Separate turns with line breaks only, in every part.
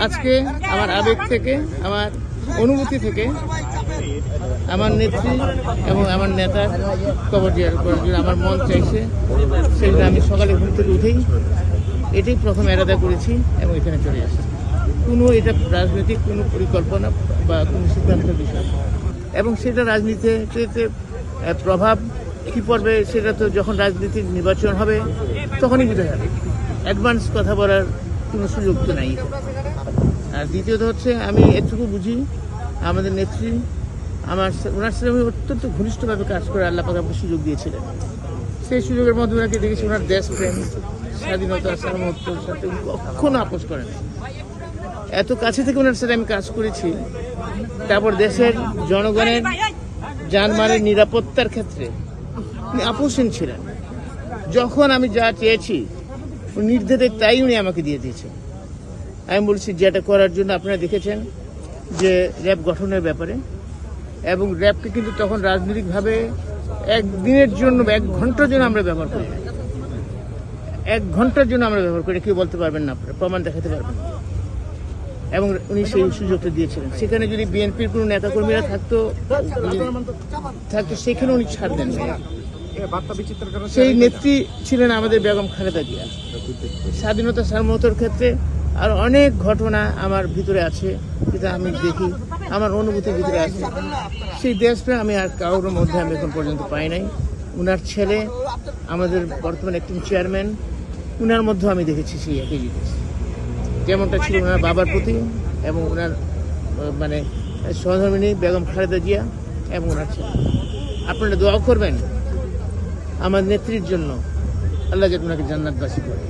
আজকে আমার আবেগ থেকে, আমার অনুভূতি থেকে আমার নেত্রী এবং আমার নেতার কবর দেওয়ার করার জন্য আমার মন চাইছে। সেগুলো আমি সকালে ঘুম থেকে উঠেই এটাই প্রথম এরাদা করেছি এবং এখানে চলে আসছি। কোনো এটা রাজনৈতিক কোনো পরিকল্পনা বা কোনো সিদ্ধান্তের বিষয় এবং সেটা রাজনীতিতে প্রভাব কী পড়বে সেটা তো যখন রাজনীতির নির্বাচন হবে তখনই বোঝা যাবে। অ্যাডভান্স কথা বলার কোনো সুযোগ তো নাই। আর দ্বিতীয়ত হচ্ছে আমি এটুকু বুঝি আমাদের নেত্রী ওনার সাথে আমি অত্যন্ত ঘনিষ্ঠভাবে কাজ করে আল্লাহ পাক আমাকে সুযোগ দিয়েছিলেন। সেই সুযোগের মধ্যে ওনাকে দেখেছি ওনার দেশপ্রেম, স্বাধীনতা, সার্বভৌমত্বের সাথে কখনো আপোষ করেন। এত কাছে থেকে ওনার সাথে আমি কাজ করেছি। তারপর দেশের জনগণের জানমালের নিরাপত্তার ক্ষেত্রে উনি আপোষহীন ছিলেন। যখন আমি যা চেয়েছি নির্দেশে তাই উনি আমাকে দিয়ে দিয়েছেন। আমি বলছি যেটা করার জন্য আপনারা দেখেছেন যে র্যাব গঠনের ব্যাপারে, এবং র্যাবকে কিন্তু তখন রাজনৈতিকভাবে একদিনের জন্য 1 ঘন্টার জন্য আমরা ব্যবহার করি। 1 ঘন্টার জন্য আমরা ব্যবহার করি, কেউ বলতে পারবেন না, আপনারা প্রমাণ দেখাতে পারবেন না। এবং উনি সেই সুযোগটা দিয়েছিলেন। সেখানে যদি বিএনপির কোনো নেতাকর্মীরা থাকতো সেখানে উনি ছাড় দেন। সেই নেত্রী ছিলেন আমাদের বেগম খালেদা জিয়া। স্বাধীনতা সার্বভৌমত্বের ক্ষেত্রে আর অনেক ঘটনা আমার ভিতরে আছে, যেটা আমি দেখি, আমার অনুভূতির ভিতরে আছে। সেই দেশটা আমি আর কারোর মধ্যে আমি এখন পর্যন্ত পাই নাই। উনার ছেলে আমাদের বর্তমান একজন চেয়ারম্যান, উনার মধ্যেও আমি দেখেছি সেই একই জিনিস, যেমনটা ছিল ওনার বাবার প্রতি এবং ওনার মানে সহধর্মিণী বেগম খালেদা জিয়া এবং ওনার ছেলে। আপনারা দোয়া করবেন আমার নেত্রীর জন্য, আল্লাহ যাতে ওনাকে জান্নাতবাসী করে।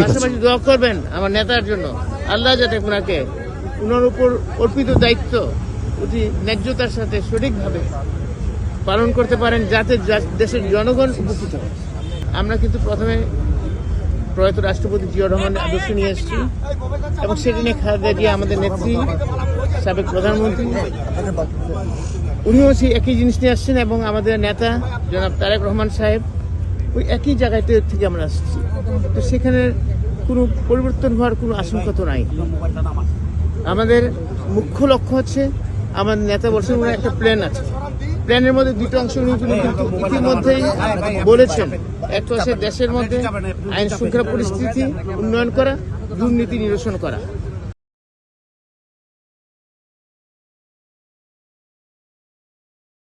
পাশাপাশি দোয়া করবেন আমার নেতার জন্য, আল্লাহ যাতে ওনাকে ওনার উপর অর্পিত দায়িত্ব অতি ন্যায্যতার সাথে সঠিকভাবে পালন করতে পারেন, যাতে দেশের জনগণ উপকৃত হয়। আমরা কিন্তু প্রথমে প্রয়াত রাষ্ট্রপতি জিয়াউর রহমানের আদর্শ নিয়ে এসেছি এবং সেটি নিয়ে খালেদা জিয়া আমাদের নেত্রী, সাবেক প্রধানমন্ত্রী, উনিও সেই একই জিনিস নিয়ে আসছেন এবং আমাদের নেতা জনাব তারেক রহমান সাহেব ওই একই জায়গাতে থেকে আমরা আসছি। তো সেখানে কোনো পরিবর্তন হওয়ার কোনো আশঙ্কা তো নাই। আমাদের মুখ্য লক্ষ্য হচ্ছে আমাদের নেতা বলছেন ওনার একটা প্ল্যান আছে, প্ল্যানের মধ্যে 2টা অংশ উনি কিন্তু ইতিমধ্যেই বলেছেন। একটা হচ্ছে দেশের মধ্যে আইন শৃঙ্খলা পরিস্থিতি উন্নয়ন করা, দুর্নীতি নিরসন করা।